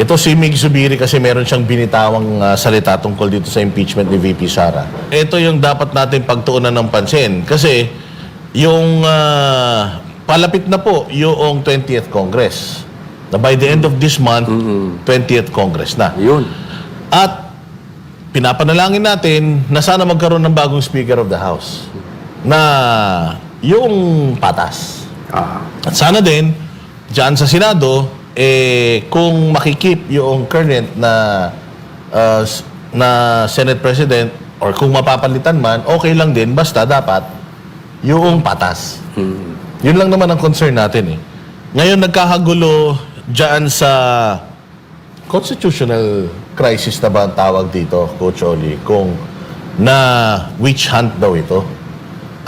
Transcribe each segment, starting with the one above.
Ito si Mig Zubiri kasi meron siyang binitawang salita tungkol dito sa impeachment ni VP Sara. Ito yung dapat natin pagtuunan ng pansin. Kasi yung palapit na po yung 20th Congress. Na by the end of this month, 20th Congress na. Yun. At pinapanalangin natin na sana magkaroon ng bagong Speaker of the House na yung patas. At sana din, dyan sa Senado, kung makikip yung current na Senate President or kung mapapalitan man, okay lang din, basta dapat yung patas. Yun lang naman ang concern natin eh. Ngayon nagkakagulo dyan sa constitutional crisis na ba ang tawag dito, Coach Oli, kung na witch hunt daw ito.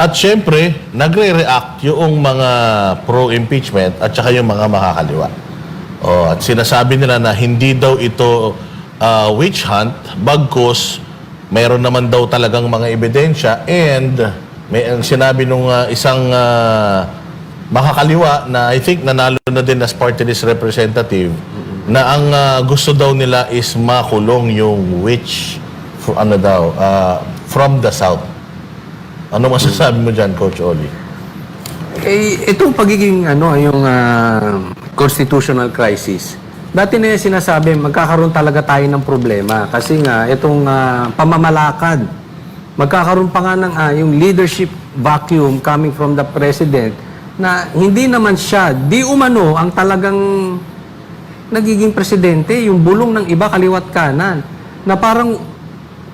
At syempre, nagre-react yung mga pro-impeachment at saka yung mga makakaliwa. At sinasabi nila na hindi daw ito witch hunt, bagkus mayroon naman daw talagang mga ebidensya and may ang sinabi nung isang makakaliwa na I think nanalo na din as party list representative na ang gusto daw nila is makulong yung witch from the south. Ano masasabi mo dyan, Coach Oli? Itong pagiging yung constitutional crisis. Dati na yung sinasabi, magkakaroon talaga tayo ng problema kasi nga itong pamamalakad. Magkakaroon pa nga ng yung leadership vacuum coming from the president na hindi naman siya, di umano ang talagang nagiging presidente, yung bulong ng iba kaliwat kanan, na parang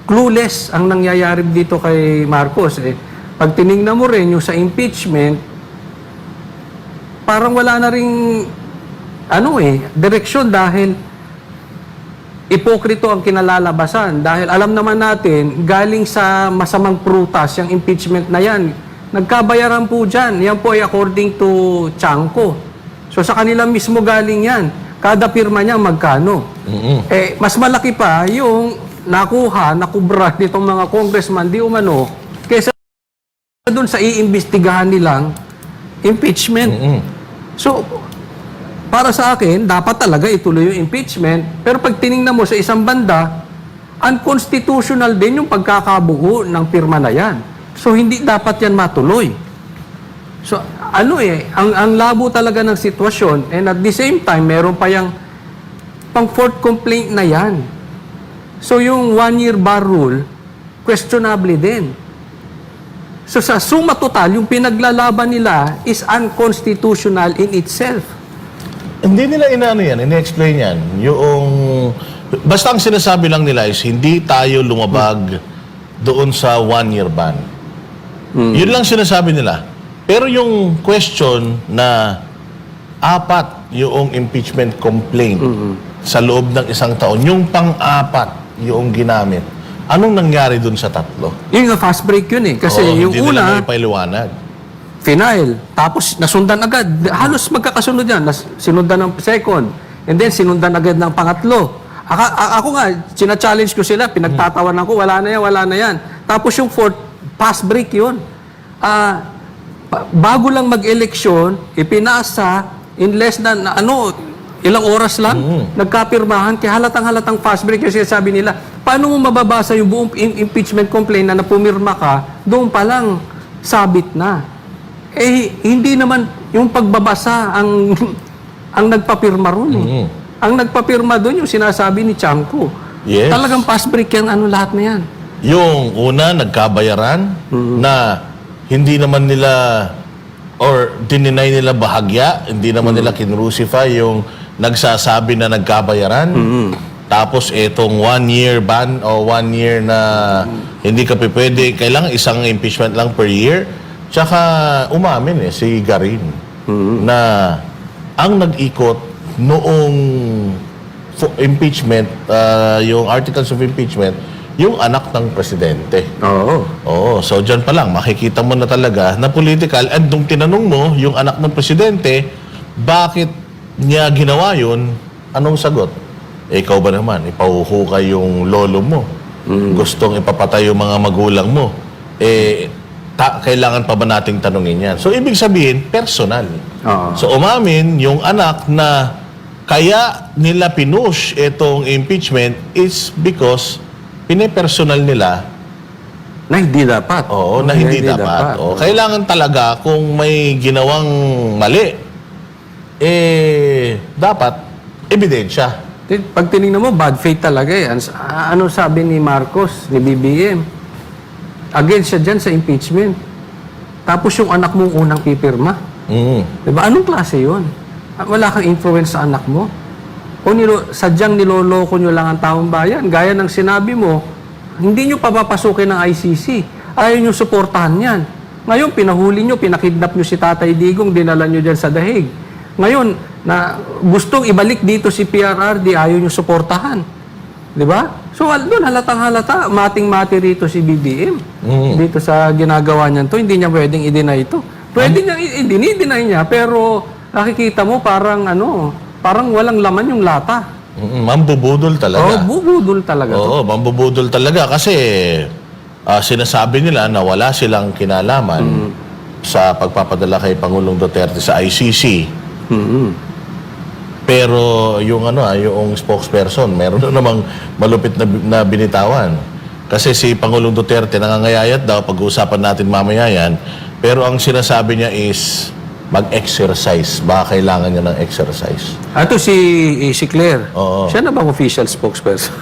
clueless ang nangyayari dito kay Marcos. Pag tinignan mo rin yung sa impeachment, parang wala na ring direksyon dahil ipokrito ang kinalalabasan. Dahil alam naman natin, galing sa masamang prutas, yung impeachment na yan, nagkabayaran po dyan. Yan po ay according to Chanco. So sa kanila mismo galing yan. Kada pirma niya magkano. Mas malaki pa yung nakubra nitong mga congressman, di umano, kaysa doon sa iimbestigahan nilang impeachment. So, para sa akin, dapat talaga ituloy yung impeachment. Pero pag tiningnan mo sa isang banda, unconstitutional din yung pagkakabuo ng pirma na yan. So, hindi dapat yan matuloy. So, ang labo talaga ng sitwasyon, and at the same time, meron pa yung pang fourth complaint na yan. So, yung one-year bar rule, questionable din. So, sa suma total, yung pinaglalaban nila is unconstitutional in itself. Hindi nila ini-explain yan. Basta ang sinasabi lang nila is hindi tayo lumabag doon sa one-year ban. Yun lang sinasabi nila. Pero yung question na 4 yung impeachment complaint sa loob ng isang taon, yung pang-4 yung ginamit, anong nangyari dun sa 3? Yung fast break yun eh. Kasi yung hindi una, nila maipaliwanag. final. Tapos nasundan agad. Halos magkakasunod yan. Sinundan ng second. And then sinundan agad ng pangatlo. Ako nga, sina-challenge ko sila. Pinagtatawanan ko, wala na yan. Tapos yung fourth, fast break yun. Bago lang mag-eleksyon, ipinasa in less than, ilang oras lang, nagkapirmahan, kaya halatang fast break yung sinasabi nila. Paano mo mababasa yung buong impeachment complaint na napumirma ka, doon pa lang sabit na. Hindi naman yung pagbabasa ang nagpapirma ron eh. Ang nagpapirma doon yung sinasabi ni Chanco. Yes. Talagang fast break yan, lahat na yan. Yung una, nagkabayaran na hindi naman nila or dininay nila bahagya, hindi naman nila kinrucify yung nagsasabi na nagkabayaran. Tapos itong 1-year ban o 1 year na hindi ka pwede, kailangan isang impeachment lang per year. Tsaka umamin si Garin na ang nag-ikot noong impeachment, yung articles of impeachment, yung anak ng presidente. Oo. So dyan pa lang, makikita mo na talaga na political. And nung tinanong mo, yung anak ng presidente, bakit niya ginawa yun? Anong sagot? Ikaw ba naman, ipahuhukay yung lolo mo. Gustong ipapatay yung mga magulang mo. Kailangan pa ba nating tanungin yan? So ibig sabihin, personal. So umamin yung anak na kaya nila pinush itong impeachment is because pinipersonal nila Na hindi dapat. na hindi dapat. Kailangan talaga kung may ginawang mali, dapat ebidensya. Pag tinignan mo, bad faith talaga eh. Ano sabi ni Marcos, ni BBM? Against siya dyan sa impeachment. Tapos yung anak mo unang pipirma. Diba? Anong klase yun? Wala kang influence sa anak mo. O sadyang niloloko nyo lang ang taong bayan. Gaya ng sinabi mo, hindi nyo papapasukin ng ICC. Ayaw nyo suportahan yan. Ngayon, pinahuli nyo, pinakidnap nyo si Tatay Digong, dinala nyo dyan sa dahig. Ngayon, na gustong ibalik dito si PRRD, ayaw nyo suportahan. Di ba? So, doon halatang-halata, mating-mati rito si BBM. Dito sa ginagawa niyan to, hindi niya pwedeng i-deny ito. Pwede niya i-deny niya, pero nakikita mo parang walang laman yung lata. Mambubudol talaga. Bubudol talaga to. Oo, mambubudol talaga kasi sinasabi nila na wala silang kinalaman sa pagpapadala kay Pangulong Duterte sa ICC. Pero yung yung spokesperson, meron na namang malupit na binitawan. Kasi si Pangulong Duterte nangangayayat daw, pag-uusapan natin mamaya yan, pero ang sinasabi niya is mag-exercise. Baka kailangan niya ng exercise. Ito si Claire. Oo. Siya na bang official spokesperson?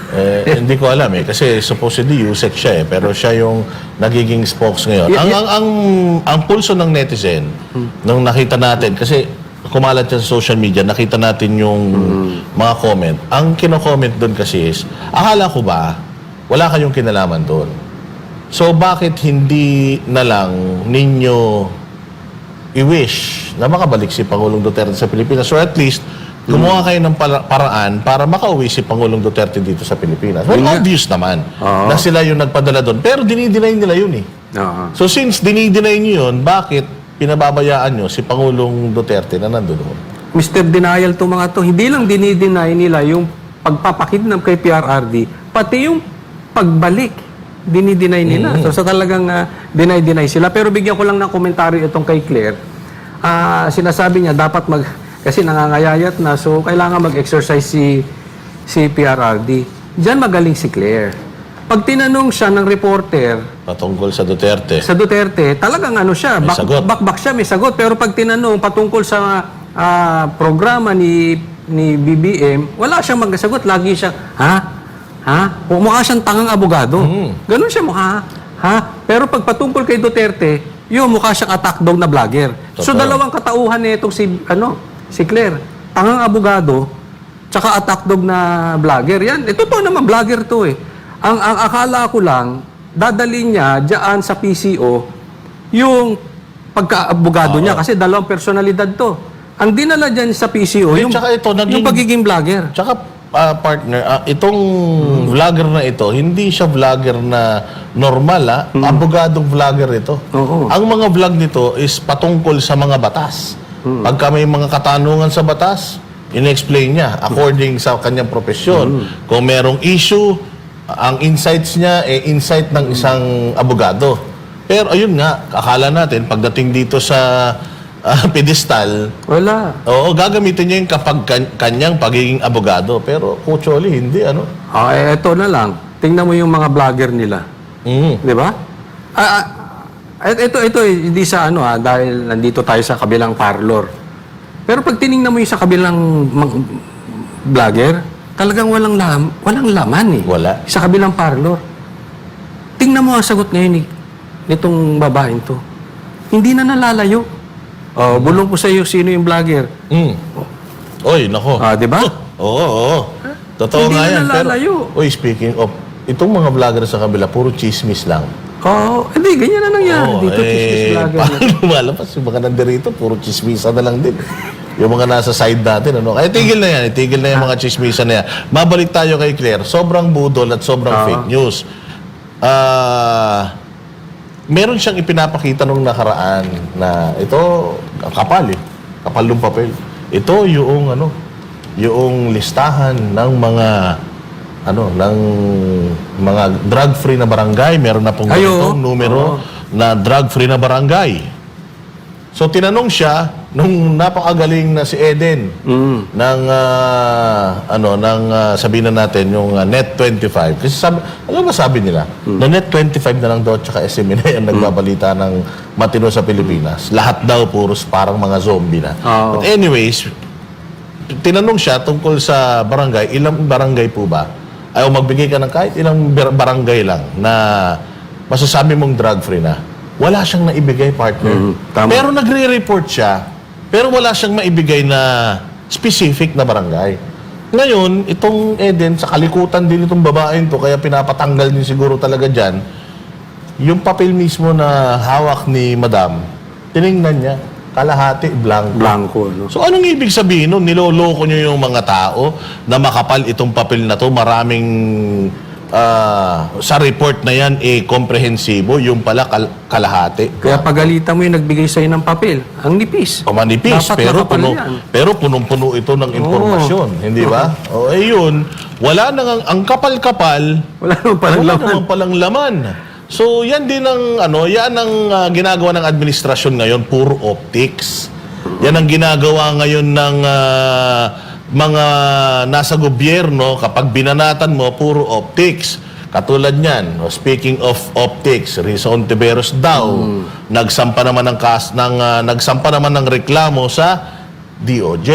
Hindi ko alam kasi supposedly USEC siya pero siya yung nagiging spokes ngayon. Ang pulso ng netizen, nung nakita natin, kasi kumalat yan sa social media, nakita natin yung mga comment. Ang kino-comment doon kasi is, akala ko ba, wala kayong kinalaman doon. So bakit hindi na lang ninyo i-wish na makabalik si Pangulong Duterte sa Pilipinas? So at least, gumawa kayo ng paraan para makauwi si Pangulong Duterte dito sa Pilipinas. Well, obvious naman na sila yung nagpadala doon. Pero dinideny nila yun eh. So since dinideny nyo yun, bakit pinababayaan nyo si Pangulong Duterte na nandun doon? Mr. Denial to mga to. Hindi lang dinideny nila yung pagpapakidnap kay PRRD, pati yung pagbalik. Dinideny nila. So talagang deny sila. Pero bigyan ko lang ng komentaryo itong kay Claire. Sinasabi niya dapat kasi nangangayayat na, so kailangan mag-exercise si PRRD. Diyan magaling si Claire. Pag tinanong siya ng reporter Patungkol sa Duterte. talagang siya, May sagot. bakbak siya, may sagot. Pero pag tinanong patungkol sa programa ni BBM, wala siyang magsagot. Lagi siya, mukha siyang tangang abogado. Ganun siya mukha. Pero pag patungkol kay Duterte, mukha siyang attack dog na vlogger. So Totoo. dalawang katauhan nitong si Claire. Tangang abogado, tsaka attack dog na vlogger. Yan, totoo naman vlogger to eh. Ang akala ko lang, dadalhin niya diyan sa PCO yung pagka-abogado niya kasi dalawang personalidad to. Ang dinala diyan sa PCO yung tsaka ito, yung pagiging vlogger. Tsaka partner, itong vlogger na ito, hindi siya vlogger na normal, abogadong vlogger ito. Oo. Ang mga vlog nito is patungkol sa mga batas. Pagka may mga katanungan sa batas, in-explain niya according sa kanyang profesyon. Kung merong issue, ang insights niya insight ng isang abogado. Pero ayun nga, akala natin pagdating dito sa pedestal, Wala. oo, gagamitin niya yung kapag kanyang pagiging abogado. Pero actually, hindi, Eto na lang. Tingnan mo yung mga vlogger nila. Di ba? Ito, hindi sa dahil nandito tayo sa kabilang parlor. Pero pag tinignan mo yung sa kabilang vlogger, talagang walang laman eh. Wala. Sa kabilang parlor. Tingnan mo ang sagot ngayon nitong babaeng to. Hindi na nalalayo. Bulong ko sa iyo sino yung vlogger. Oy, nako. Di ba? Oo. Totoo Hindi nga na yan. nalalayo. Speaking of, itong mga vlogger sa kabila, puro chismis lang. Hindi, ganyan na nangyari. Dito, chismis vlogger. Paano lumalabas? Yung mga nandirito, puro chismisa na lang din. Yung mga nasa side natin, Kaya tigil na yan. Itigil na yung mga chismisa na yan. Mabalik tayo kay Claire. Sobrang budol at sobrang fake news. Meron siyang ipinapakita nung nakaraan na ito, kapal ng papel. Ito yung yung listahan ng mga ng mga drug-free na barangay. Meron na pong ganitong numero na drug-free na barangay. So tinanong siya nung napakagaling na si Eden ng sabihin na natin yung Net 25. Kasi alam mo sabi nila, na Net 25 na lang daw tsaka SME na yan nagbabalita ng matino sa Pilipinas. Lahat daw puros parang mga zombie na. Oo. But anyways, tinanong siya tungkol sa barangay, ilang barangay po ba? Ayaw magbigay ka ng kahit ilang barangay lang na masasabi mong drug-free na. Wala siyang naibigay, partner. Tama. Pero nagre-report siya, pero wala siyang maibigay na specific na barangay. Ngayon, itong Eden, sa kalikutan din itong babaeng to, kaya pinapatanggal din siguro talaga dyan, yung papel mismo na hawak ni Madam, tiningnan niya, kalahati, blanco. Blanco, no? So anong ibig sabihin nun? Niloloko nyo yung mga tao na makapal itong papel na to, maraming sa report na yan, komprehensibo, yung pala kalahati. Kaya pagalitan mo yung nagbigay sa'yo ng papel, ang nipis. Manipis, Dapat pero makapal yan. pero punong-puno ito ng impormasyon, hindi ba? O ayun, wala nang ang kapal-kapal, Wala naman palang wala laman. naman palang laman. So yan din ang yan ang ginagawa ng administrasyon ngayon, puro optics. Yan ang ginagawa ngayon ng mga nasa gobyerno kapag binanatan mo, puro optics. Katulad niyan, speaking of optics, Risa Ontiveros daw nagsampa naman ng reklamo sa DOJ.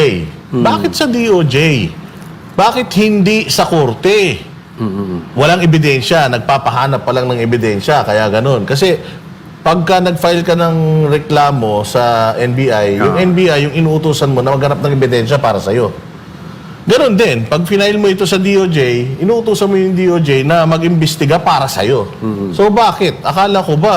Bakit sa DOJ? Bakit hindi sa korte? Walang ebidensya, nagpapahanap pa lang ng ebidensya, kaya ganun. Kasi pagka nag-file ka ng reklamo sa NBI, yung NBI yung inuutusan mo na maghanap ng ebidensya para sa'yo. Ganon din, pag final mo ito sa DOJ, inuutosan mo yung DOJ na mag-imbestiga para sa'yo. So bakit? Akala ko ba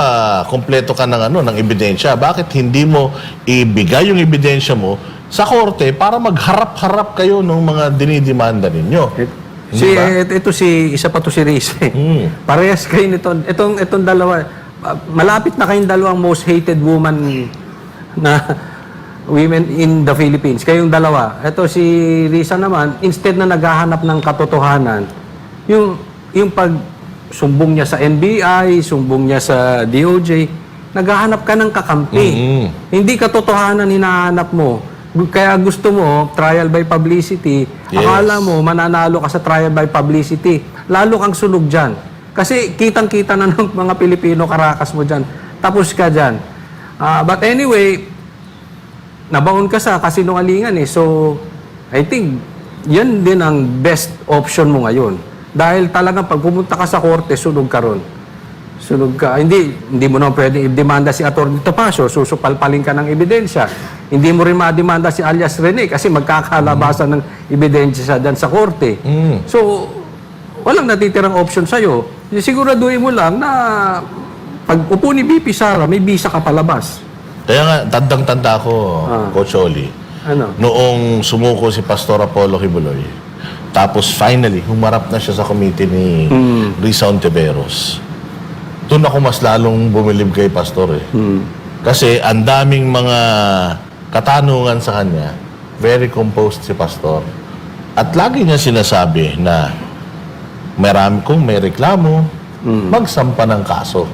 kompleto ka ng ng ebidensya? Bakit hindi mo ibigay yung ebidensya mo sa korte para magharap-harap kayo ng mga dinidemanda ninyo? Isa pa to si Riz. Parehas kayo nito. Itong dalawa, malapit na kayong dalawang most hated woman na women in the Philippines. Kayong dalawa. Ito si Risa naman, instead na naghahanap ng katotohanan, yung pag sumbong niya sa NBI, sumbong niya sa DOJ, naghahanap ka ng kakampi. Hindi katotohanan hinahanap mo. Kaya gusto mo, trial by publicity, akala mo, mananalo ka sa trial by publicity. Lalo kang sunog dyan. Kasi kitang-kita na ng mga Pilipino, karakas mo dyan. Tapos ka dyan. But anyway, nabaon ka sa kasinungalingan eh. So, I think, yan din ang best option mo ngayon. Dahil talagang pag pumunta ka sa korte, sunog ka ron. Sunog ka. Hindi mo naman pwedeng i-demanda si Atty. Topacio, susupalpalin ka ng ebidensya. Hindi mo rin ma-demanda si alias Rene kasi magkakalabasan ng ebidensya dyan sa korte. So, walang natitirang option sa'yo. Siguraduhin mo lang na pag upo ni BP Sara, may visa ka palabas. Kaya nga, tandang-tanda ko, Coach Oli, noong sumuko si Pastor Apollo Kibuloy, tapos finally, humarap na siya sa committee ni Risa Ontiveros. Doon ako mas lalong bumilib kay Pastor eh. Kasi ang daming mga katanungan sa kanya, very composed si Pastor. At lagi niya sinasabi na kung may reklamo, magsampa ng kaso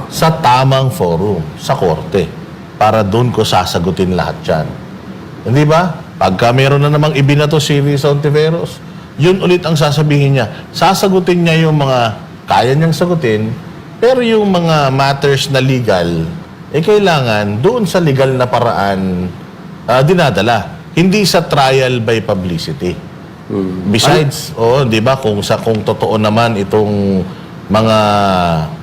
sa tamang forum, sa korte. Para doon ko sasagutin lahat yan. Hindi ba? Pagka meron na namang ibinato si Risa Ontiveros, yun ulit ang sasabihin niya. Sasagutin niya yung mga kaya niyang sagutin, pero yung mga matters na legal, kailangan doon sa legal na paraan dinadala. Hindi sa trial by publicity. Besides, di ba, kung totoo naman itong mga...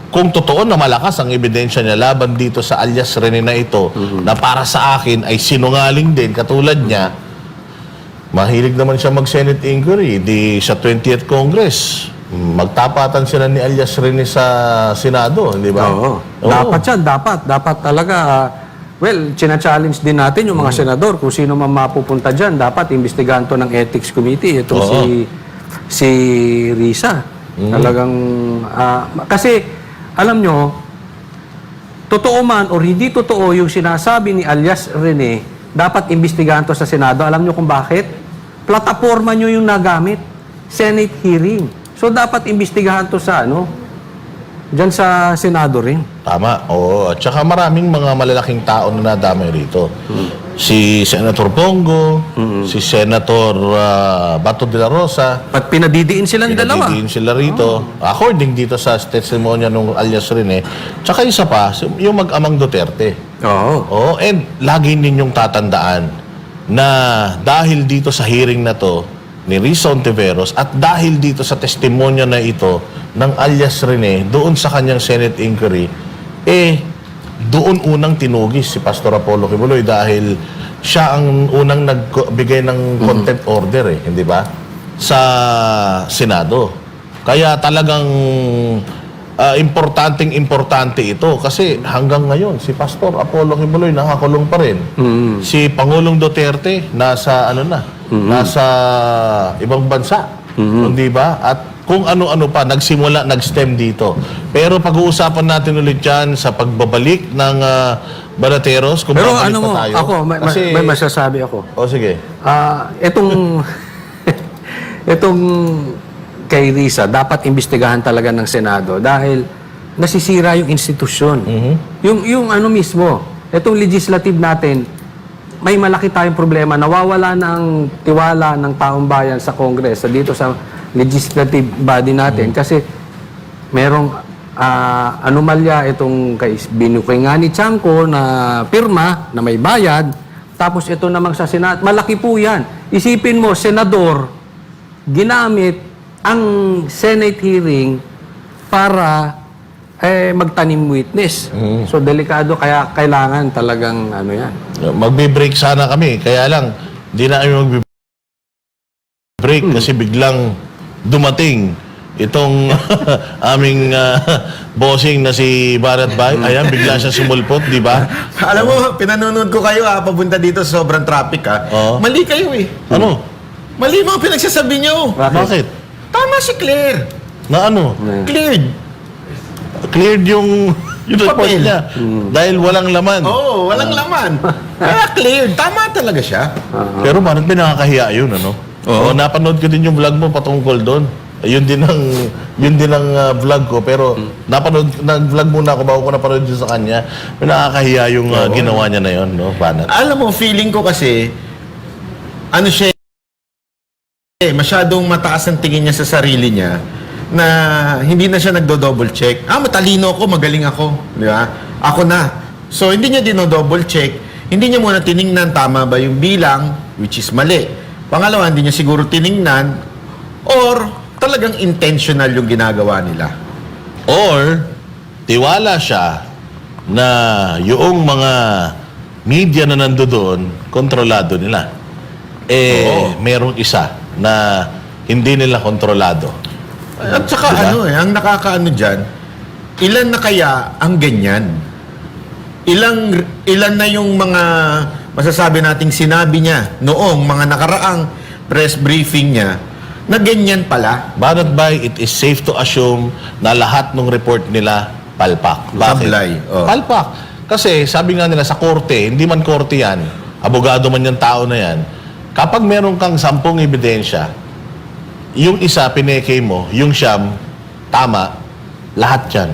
Kung totoo na malakas ang ebidensya niya laban dito sa alias Rene na ito, na para sa akin ay sinungaling din, katulad niya, mahilig naman siya mag-Senate inquiry, sa 20th Congress, magtapatan sila ni alias Rene sa Senado, di ba? Oo. Dapat yan, dapat talaga, china-challenge din natin yung mga senador, kung sino man mapupunta dyan, dapat imbestigahan to ng Ethics Committee, ito si Risa. Talagang, kasi, alam nyo, totoo man o hindi totoo yung sinasabi ni alias Rene, dapat imbestigahan to sa Senado. Alam nyo kung bakit? Plataforma nyo yung nagamit. Senate hearing. So, dapat imbestigahan to sa Diyan sa Senado rin. Tama. Oo. At saka maraming mga malalaking tao na nadamay rito. Si Senator Bongo, si Senator Bato de la Rosa. At pinadidiin silang dalawa. Pinadidiin sila rito. According dito sa testimonya ng alias Rene. Tsaka isa pa, yung mag-amang Duterte. Oo. Oo. And lagi ninyong tatandaan na dahil dito sa hearing na to ni Risa Ontiveros at dahil dito sa testimonya na ito ng alias Rene doon sa kanyang Senate inquiry, doon unang tinugis si Pastor Apollo Kibuloy dahil siya ang unang nagbigay ng contempt order hindi ba? Sa Senado. Kaya talagang importante ito kasi hanggang ngayon si Pastor Apollo Kibuloy nakakulong pa rin. Si Pangulong Duterte nasa nasa ibang bansa. Hindi ba? At kung ano-ano pa nag-stem dito. Pero pag-uusapan natin ulit yan sa pagbabalik ng Banateros kung Pero babalik ano pa mo, tayo. ako, may masasabi ako. Sige. Itong itong kay Risa, dapat imbestigahan talaga ng Senado dahil nasisira yung institusyon. Yung ano mismo, itong legislative natin, may malaki tayong problema. Nawawala na ang tiwala ng taong bayan sa Congress, dito sa legislative body natin kasi merong anomalya itong kay binukay nga ni Chanco na pirma na may bayad, tapos ito namang sa Senado, malaki po yan. Isipin mo, senador, ginamit ang Senate hearing para magtanim witness. So delikado, kaya kailangan talagang ano yan. Magbe-break sana kami. Kaya lang, hindi na kami magbe-break kasi biglang dumating itong aming bossing na si Barat Bay. Ayan, bigla siya sumulpot, di ba? Alam mo, pinanonood ko kayo papunta dito sa sobrang traffic Oo. Mali kayo Ano? Mali mga pinagsasabi nyo. Bakit? Tama si Claire. Na ano? Cleared. Cleared yung report Papel. niya. Dahil walang laman. Oo, walang laman. Kaya cleared. Tama talaga siya. Pero parang pinakakahiya yun, ano? Oo. Napanood ko din yung vlog mo patungkol doon. Yun din ang vlog ko. Pero nag-vlog muna ako bago ko napanood yun sa kanya. Pinakakahiya yung ginawa niya na yun, no? Banat. Alam mo, feeling ko kasi, ano siya, masyadong mataas ang tingin niya sa sarili niya na hindi na siya nagdo-double check. Matalino ako, magaling ako. Di ba? Ako na. So, hindi niya dino-double check. Hindi niya muna tiningnan tama ba yung bilang, which is mali. Pangalawa, hindi niya siguro tiningnan or talagang intentional yung ginagawa nila. Or, tiwala siya na yung mga media na nandoon, kontrolado nila. Merong isa na hindi nila kontrolado. At saka ang nakakaano dyan, ilan na kaya ang ganyan? Ilan na yung mga masasabi nating sinabi niya noong mga nakaraang press briefing niya na ganyan pala? Banat Bay, it is safe to assume na lahat ng report nila palpak. Bakit? Sablay. Oh. Palpak. Kasi sabi nga nila sa korte, hindi man korte yan, abogado man yung tao na yan, kapag meron kang 10 ebidensya, yung isa pineke mo, yung siyam, tama, lahat yan.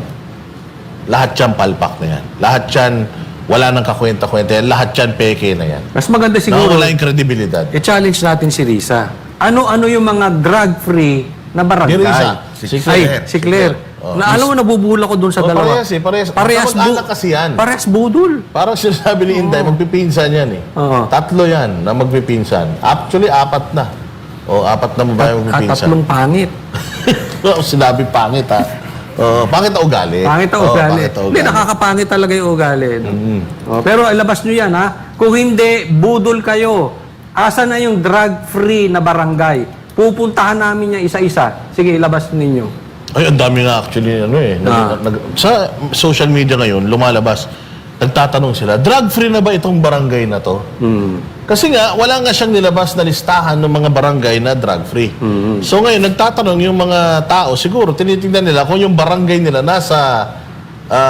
Lahat yan palpak na yan. Lahat yan, wala nang kakwenta-kwenta yan. Lahat yan peke na yan. Mas maganda siguro, Nawala yung kredibilidad. i-challenge natin si Risa. Ano-ano yung mga drug-free na barangay? Ni Risa. Si Claire. Si Claire. Na alam mo, nabubula ko dun sa dalawa. Parehas. Kamag-anak kasi yan. Parehas budol. Parang sinasabi ni Inday, magpipinsan yan Oo. 3 yan na magpipinsan. Actually, 4 na. 4 na babae At magpipinsan. tatlong pangit. Sinabi pangit pangit na ugali. Pangit ang Oo, ugali. pangit na Hindi, nakakapangit talaga yung ugali. Pero ilabas nyo yan, ha? Kung hindi, budol kayo. Asa na yung drug-free na barangay? Pupuntahan namin yung isa-isa. Sige, ilabas ninyo. Ay, ang dami nga actually, sa social media ngayon, lumalabas, nagtatanong sila, drug-free na ba itong barangay na to? Kasi nga, wala nga siyang nilabas na listahan ng mga barangay na drug-free. So ngayon, nagtatanong yung mga tao, siguro, tinitingnan nila kung yung barangay nila nasa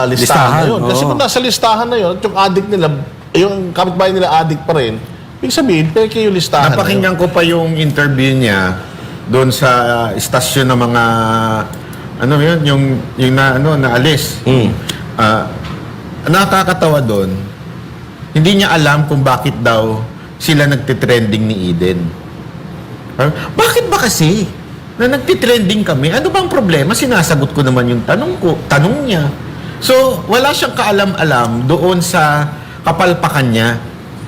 listahan na yun. Kasi kung nasa listahan na yun, yung addict nila, yung kapitbahay nila addict pa rin, ibig sabihin, peke yung listahan na yun. Napakinggan ko pa yung interview niya doon sa istasyon ng mga ano yun, yung na, ano, naalis. Nakakatawa doon, hindi niya alam kung bakit daw sila nagtitrending ni Eden. Bakit ba kasi na nagtitrending kami? Ano bang problema? Sinasagot ko naman yung tanong niya. So, wala siyang kaalam-alam doon sa kapalpakan niya.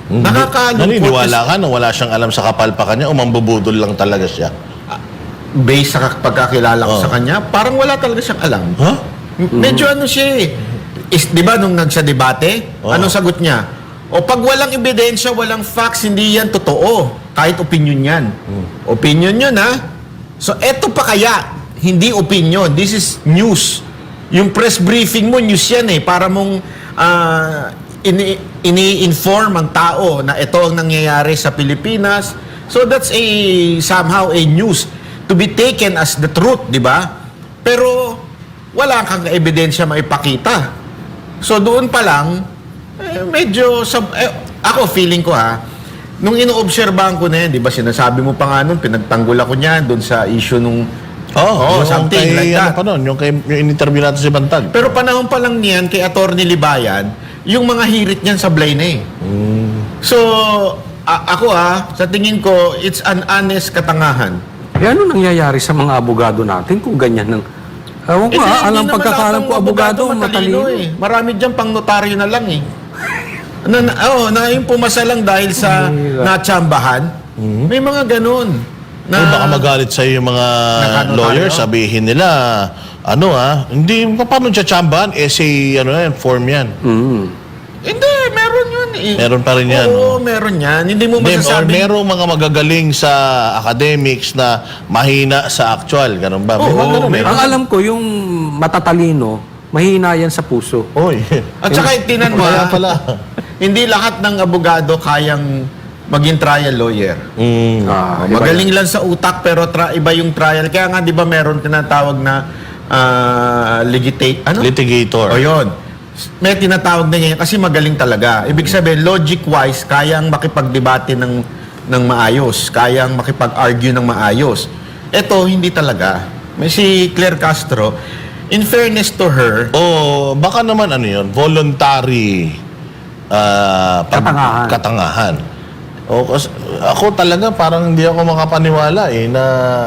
Nakakalungkot. Naniniwala ka na wala siyang alam sa kapalpakan niya o mambubudol lang talaga siya? Based sa pagkakilala ko sa kanya, parang wala talaga siyang alam. Huh? Medyo ano siya eh. Di ba nung nagsa-debate, anong sagot niya? O pag walang ebidensya, walang facts, hindi yan totoo. Kahit opinion yan. Opinion yun, ha? So, eto pa kaya, hindi opinion. This is news. Yung press briefing mo, news yan eh. Para mong ini-inform ang tao na ito ang nangyayari sa Pilipinas. So, that's somehow a news to be taken as the truth, di ba? Pero, wala kang ebidensya maipakita. So, doon pa lang, medyo, ako feeling ko nung inoobserbahan ko na yan, di ba, sinasabi mo pa nga nun, pinagtanggol ako niyan doon sa issue nung, Yung something kay, like that. Ano pa nun, yung in-interview natin si Bantag. Pero panahon pa lang niyan, kay Atty. Libayan, yung mga hirit niyan sablay na eh. So, ako sa tingin ko, it's an honest katangahan. ano nangyayari sa mga abogado natin kung ganyan ng... Ewan ko alam pagkakalam ko, abogado, matalino. eh. Marami dyan pang notaryo na lang eh. na yung pumasa lang dahil sa natsambahan. May mga ganun. Na, baka magalit sa'yo yung mga lawyer, sabihin nila, hindi, paano tsambahan? Essay, form yan. Hindi, meron yun eh. Meron pa rin yan. Oo, meron yan. Hindi mo Or masasabi. merong mga magagaling sa academics na mahina sa actual. Ganun ba? May mga ganun, Ang alam ko, yung matatalino, mahina yan sa puso. Oy. At saka tinan mo, Kaya pala. hindi lahat ng abogado kayang maging trial lawyer. Magaling lang sa utak pero iba yung trial. Kaya nga 'di ba meron tinatawag na Litigator. O yun. May tinatawag na niya kasi magaling talaga. Ibig sabihin logic-wise kayang makipagdebate ng maayos, kayang makipag-argue ng maayos. Ito hindi talaga. May si Claire Castro, in fairness to her, Baka naman voluntary katangahan. Ako talaga parang hindi ako makapaniwala na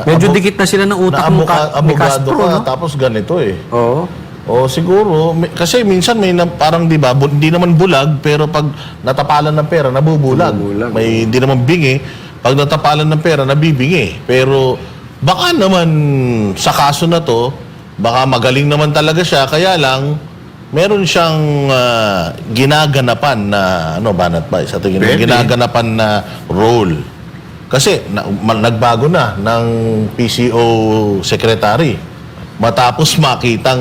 Medyo dikit na sila ng utak na mo ni abogado Castro, ka, no? tapos ganito eh. Oo. O siguro, kasi minsan may parang di ba, hindi naman bulag, pero pag natapalan ng pera, nabubulag. May hindi naman bingi, pag natapalan ng pera, nabibingi. Pero baka naman sa kaso na to, baka magaling naman talaga siya, kaya lang, meron siyang ginaganapan na, banat ba? Sa tingin mo, ginaganapan na role. Kasi nagbago na ng PCO secretary. Matapos makitang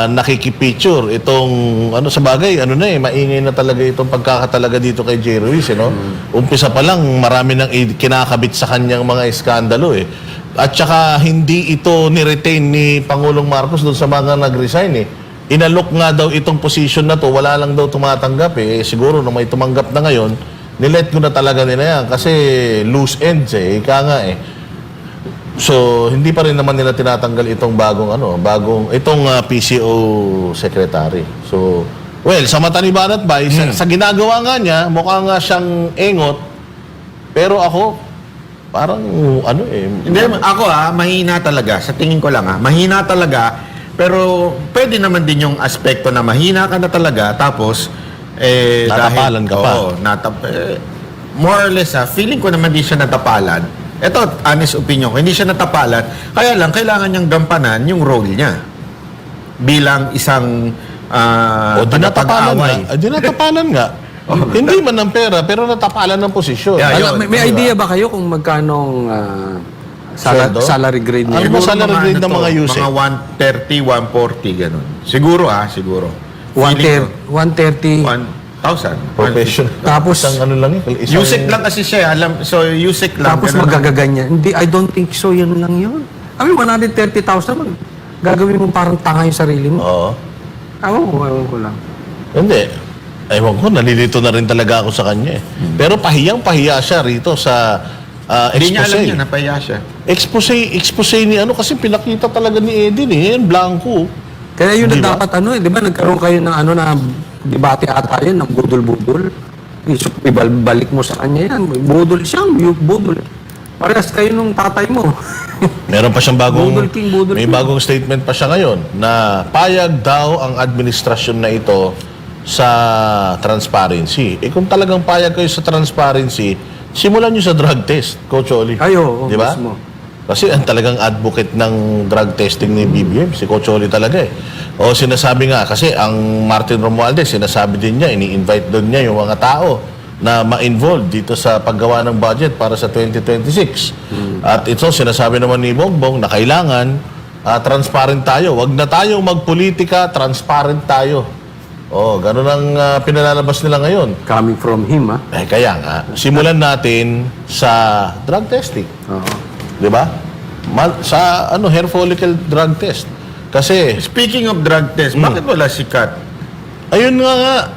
nakikipicture itong, sa bagay, maingay na talaga itong pagkakatalaga dito kay J. Ruiz, Umpisa pa lang, marami nang kinakabit sa kanyang mga iskandalo, At saka, hindi ito ni-retain ni Pangulong Marcos doon sa mga nag-resign, Inalok nga daw itong position na to, wala lang daw tumatanggap siguro na may tumanggap na ngayon, nilet ko na talaga nila yan kasi loose ends ika nga So, hindi pa rin naman nila tinatanggal itong itong PCO secretary. So, well, sa mata ni Banat Bay, sa ginagawa nga niya, mukha nga siyang engot, pero ako, parang hindi, ako mahina talaga. Sa tingin ko lang mahina talaga. Pero pwede naman din yung aspekto na mahina ka na talaga tapos natapalan ka pa. More or less feeling ko naman di siya natapalan. Ito, honest opinion ko, hindi siya natapalan. Kaya lang, kailangan niyang gampanan yung role niya bilang isang dinatapalan nga. Dinatapalan nga. Hindi man ng pera, pero natapalan ng posisyon. Yeah, May idea ba kayo kung magkanong salary grade niya? Ano ba salary grade ng mga USEC? Mga 130, 140, ganun. Siguro siguro. 130. 1,000. Professional. Tapos, isang lang USEC lang kasi siya, so USEC lang. Tapos ganun. magagaganyan. Hindi, I don't think so. Yan lang yun. 130,000, gagawin mo parang tanga yung sarili mo. Oo. Ewan ko lang. Hindi. Ewan ko, nalilito na rin talaga ako sa kanya Pero pahiyang-pahiya siya rito sa Hindi niya alam expose. niya, napahiya siya. Expose ni ano kasi pinakita talaga ni Edin eh. Yan, blanco. Kaya yun Di na ba? dapat di ba nagkaroon kayo ng na debate ata yun, ng budol-budol. Ibalik mo sa kanya yan. Budol siyang, budol. Parehas kayo nung tatay mo. Meron pa siyang bagong Budol King, Budol may King. bagong statement pa siya ngayon na payag daw ang administrasyon na ito sa transparency. Kung talagang payag kayo sa transparency, simulan niyo sa drug test, Coach Oli. Ay, oo, Di ba? mismo. Kasi ang talagang advocate ng drug testing ni BBM, si Coach Oli talaga eh. O sinasabi nga, kasi ang Martin Romualdez, sinasabi din niya, ini-invite doon niya yung mga tao na ma-involve dito sa paggawa ng budget para sa 2026. At ito, sinasabi naman ni Bongbong na kailangan transparent tayo. Wag na tayong magpolitika, transparent tayo. Oh, ganun ang pinalalabas nila ngayon. Coming from him, Kaya nga, simulan natin sa drug testing. Oo. 'Di ba? Sa hair follicle drug test. Kasi Speaking of drug test, bakit wala si Kat? ayun nga.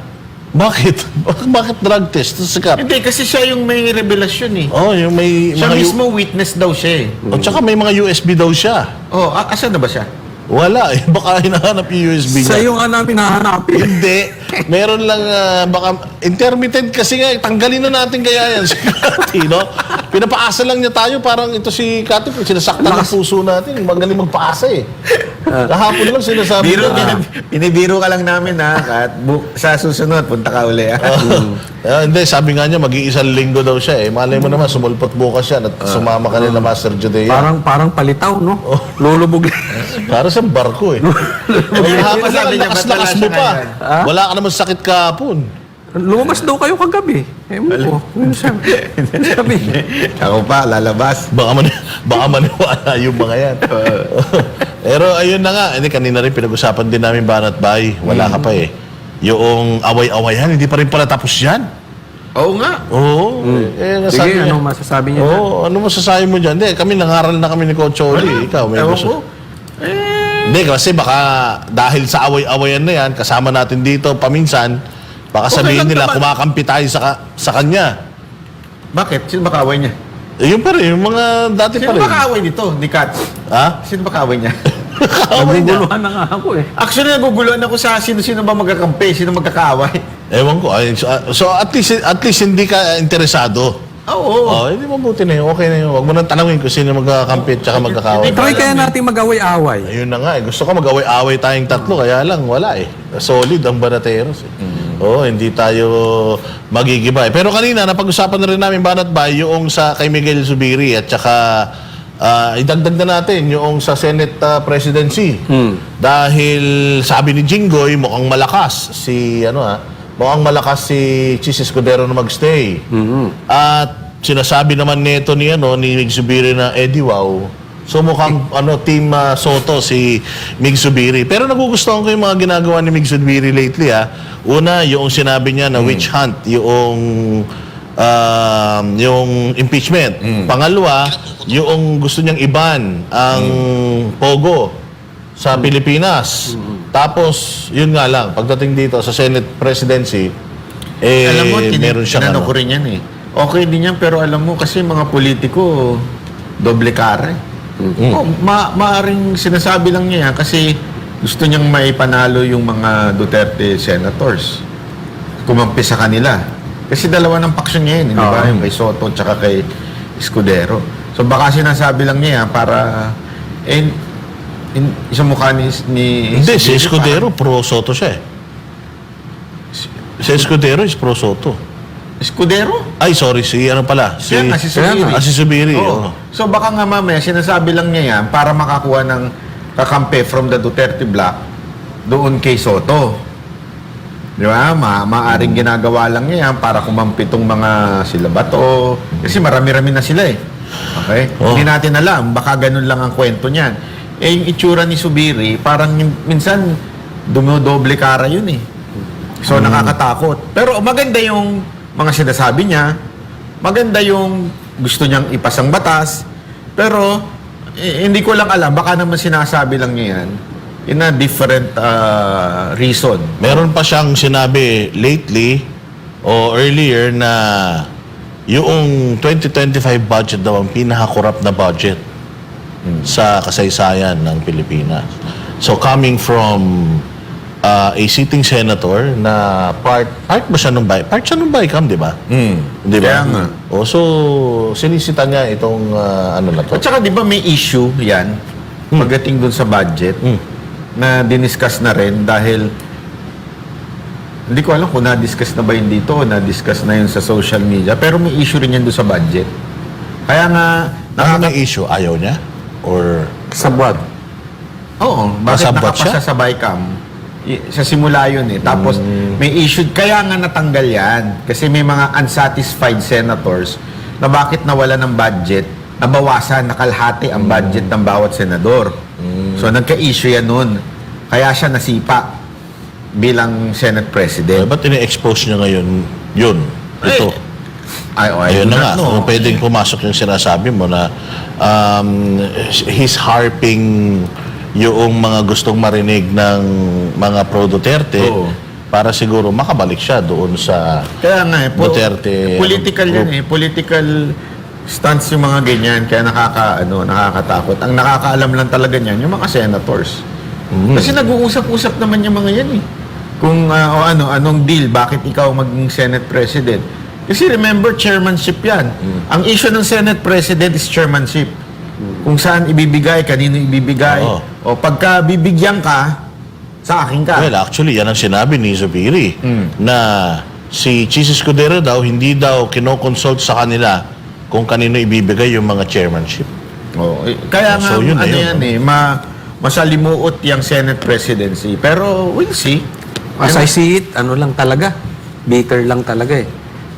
Bakit? Bakit drug test? Sikat. Hindi, kasi siya yung may revelasyon eh. Oh, yung may Siya mga mismo witness daw siya eh. At saka may mga USB daw siya. Oh, asan na ba siya? Wala eh. Baka hinahanap yung USB Sa niya. yung namin hahanapin. Hindi. Meron lang, baka intermittent kasi nga. Tanggalin na natin kaya yan si Kati, no? Pinapaasa lang niya tayo. Parang ito si Kati, sinasaktan ng puso natin. Magaling magpaasa eh. Kahapon lang sinasabi Biro, na. binibiro ka lang namin ha. At sa susunod, punta ka uli ha. Hindi, sabi nga niya, mag-iisang linggo daw siya eh. Malay mo naman, sumulpot bukas siya at sumama ka nila Master Judea. Parang palitaw, no? Lulubog. Para sa barko eh. Hapon sabi niya, ba't lakas-lakas wala mo siya pa. ngayon? Wala ka naman sakit kahapon. Lumabas daw kayo kagabi. Mo ko. Sabi. Ako pa, lalabas. Baka maniwala yung mga yan. Pero ayun na nga, hindi kanina rin pinag-usapan din namin Banat Bay. Wala ka pa eh. Yung away-awayan, hindi pa rin pala tapos yan. Oo nga. Oo. Sige, ano masasabi niya? Oo, ano masasabi mo dyan? Hindi, kami nangaral na kami ni Coach Oli. Ikaw, may Ewan gusto. ko. Hindi, kasi baka dahil sa away-awayan na yan, kasama natin dito paminsan, baka Okay sabihin lang nila, naman. kumakampi tayo sa kanya. Bakit? Sino ba kaaway niya? Yun pa rin, yung mga dati pa Sino rin. ba kaaway nito, ni Kat? Ha? Sino ba kaaway niya? Kaaway niya. Naguguluhan na nga ako eh. Actually, naguguluhan ako sa sino-sino ba magkakampi, sino magkakaaway. Ewan ko. Ay, so at least hindi ka interesado. Oo. Oh, hindi mabuti na yun. Okay na yun. Huwag mo nang tanongin kung sino magkakampit tsaka magkakaway. Hindi Try kaya natin mag-away-away. Ayun na nga eh. Gusto ko mag-away-away tayong tatlo. Kaya lang, wala eh. Solid ang Banateros eh. Oo, hindi tayo magigibay. Pero kanina, napag-usapan na rin namin Banat Bay yung sa kay Miguel Zubiri at tsaka idagdag na natin yung sa Senate presidency. Dahil sabi ni Jinggoy, mukhang malakas mukhang malakas si Chis Escudero na magstay. At sinasabi naman nito ni Mig Zubiri na Eddie Wow. So mukhang team Soto si Mig Zubiri. Pero nagugustuhan ko yung mga ginagawa ni Mig Zubiri lately Una, yung sinabi niya na witch hunt, yung impeachment. Pangalawa, yung gusto niyang iban ang Pogo sa Pilipinas. Tapos, yun nga lang, pagdating dito sa Senate presidency, Alam mo, meron siyang tinanong ko rin yan eh. Okay din yan, pero alam mo, kasi mga politiko, doble kare. Oh, maaring sinasabi lang niya yan kasi gusto niyang maipanalo yung mga Duterte senators. Kumampi sa kanila. Kasi dalawa ng paksyon niya yun, di ba? Yung kay Soto tsaka kay Escudero. So baka sinasabi lang niya para isang mukha ni Hindi, si Escudero, pro-Soto siya eh. Si Escudero is pro-Soto. Escudero? Ay, sorry, si Kaya nga, si Zubiri. Si Zubiri, Oo. oo. So baka nga mamaya, sinasabi lang niya yan para makakuha ng kakampi from the Duterte block doon kay Soto. Di ba? Maaring ginagawa lang niya yan para kumampi tong mga sila Bato. Kasi marami-rami na sila eh. Okay? Oh. Hindi natin alam. Baka ganun lang ang kwento niyan. Yung itsura ni Zubiri, parang minsan dumodoble kara yun eh. So nakakatakot. Pero maganda yung mga sinasabi niya. Maganda yung gusto niyang ipasang batas. Pero hindi ko lang alam. Baka naman sinasabi lang niya yan in a different reason. Meron pa siyang sinabi lately o earlier na yung 2025 budget daw ang pinaka-corrupt na budget sa kasaysayan ng Pilipinas. So coming from a sitting senator na part ba siya nung part siya nung BICAM, di ba? Di ba? Kaya nga. O, so sinisita niya itong ano na to. At saka di ba may issue yan pagdating dun sa budget na diniscuss na rin dahil hindi ko alam kung na-discuss na ba yun dito o na-discuss na yun sa social media, pero may issue rin yan doon sa budget. Kaya nga Ano na issue? Ayaw niya? Or Sabwat. oo, bakit Nasabot nakapasa sa BICAM? Sa simula yun eh. Tapos may issue, kaya nga natanggal yan. Kasi may mga unsatisfied senators na bakit nawala ng budget, nabawasan, nakalhati ang budget ng bawat senador. So nagka-issue yan nun. Kaya siya nasipa bilang Senate President. ba't ini-expose niya ngayon yun? Ito. I Ayun do na nga, not know. kung pwedeng pumasok yung sinasabi mo na he's harping yung mga gustong marinig ng mga pro-Duterte Oo. para siguro makabalik siya doon sa Kaya nga eh, Duterte political group. yan eh. Political stance yung mga ganyan. Kaya nakakatakot. Ang nakakaalam lang talaga niyan, yung mga senators. Kasi nag-uusap-usap naman yung mga yan eh. Kung anong deal, bakit ikaw maging Senate President. Kasi remember, chairmanship yan. Ang issue ng Senate President is chairmanship. Kung saan ibibigay, kanino ibibigay. Oo. O pagka bibigyan ka, sa akin ka. Well, actually, yan ang sinabi ni Zubiri na si Chis Escudero daw, hindi daw kinoconsult sa kanila kung kanino ibibigay yung mga chairmanship. Oh, kaya nga, So, yun na ano yun, yan eh, masalimuot yung Senate presidency. Pero we'll see. As I see it, ano lang talaga, bitter lang talaga eh.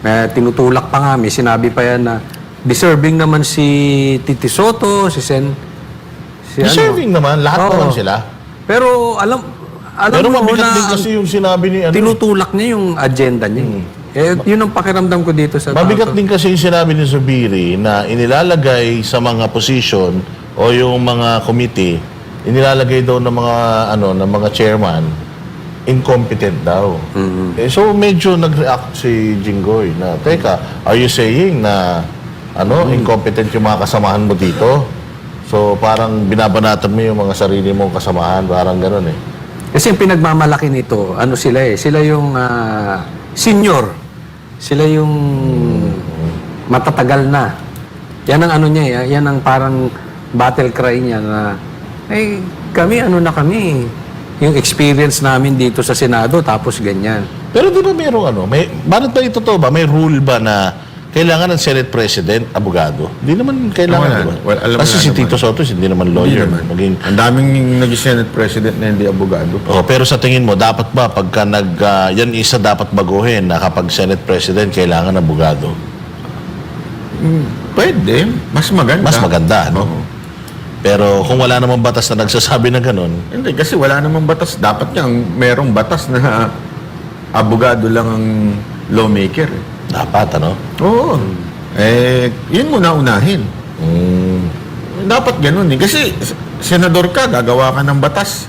May tinutulak pa nga, may sinabi pa yan na deserving naman si Titi Soto, si Deserving naman, lahat Oo. naman sila. Pero alam Pero mo mabigat na din kasi yung sinabi ni ano. tinutulak niya yung agenda niya. Yun ang pakiramdam ko dito sa Mabigat tao. din kasi yung sinabi ni Zubiri na inilalagay sa mga position o yung mga committee, inilalagay daw ng mga ng mga chairman incompetent daw. So medyo nag-react si Jinggoy na, teka, are you saying na incompetent yung mga kasamahan mo dito? So parang binabanatan mo yung mga sarili mong kasamahan, parang gano'n eh. Kasi yung pinagmamalaki nito, ano sila eh, sila yung senior. Sila yung matatagal na. Yan ang ano niya, yan ang parang battle cry niya na, kami na kami. Yung experience namin dito sa Senado, tapos ganyan. Pero di ba merong bakit ba ito to ba? May rule ba na kailangan ng Senate President, abogado? Di naman kailangan, Wala. di ba? Well, alam Kasi nga si naman. Tito Soto, hindi naman Hindi lawyer. naman. Maging, Ang daming naging Senate President na hindi abogado. pero sa tingin mo, dapat ba pagka yan isa dapat baguhin na kapag Senate President, kailangan abogado? Pwede. Mas maganda. Mas maganda, no? Oo. Pero kung wala namang batas na nagsasabi na ganun, Hindi, kasi wala namang batas. Dapat nga, merong batas na abogado lang ang lawmaker. Eh. dapat, Oo. Yun muna unahin. Dapat ganun eh. Kasi senador ka, gagawa ka ng batas.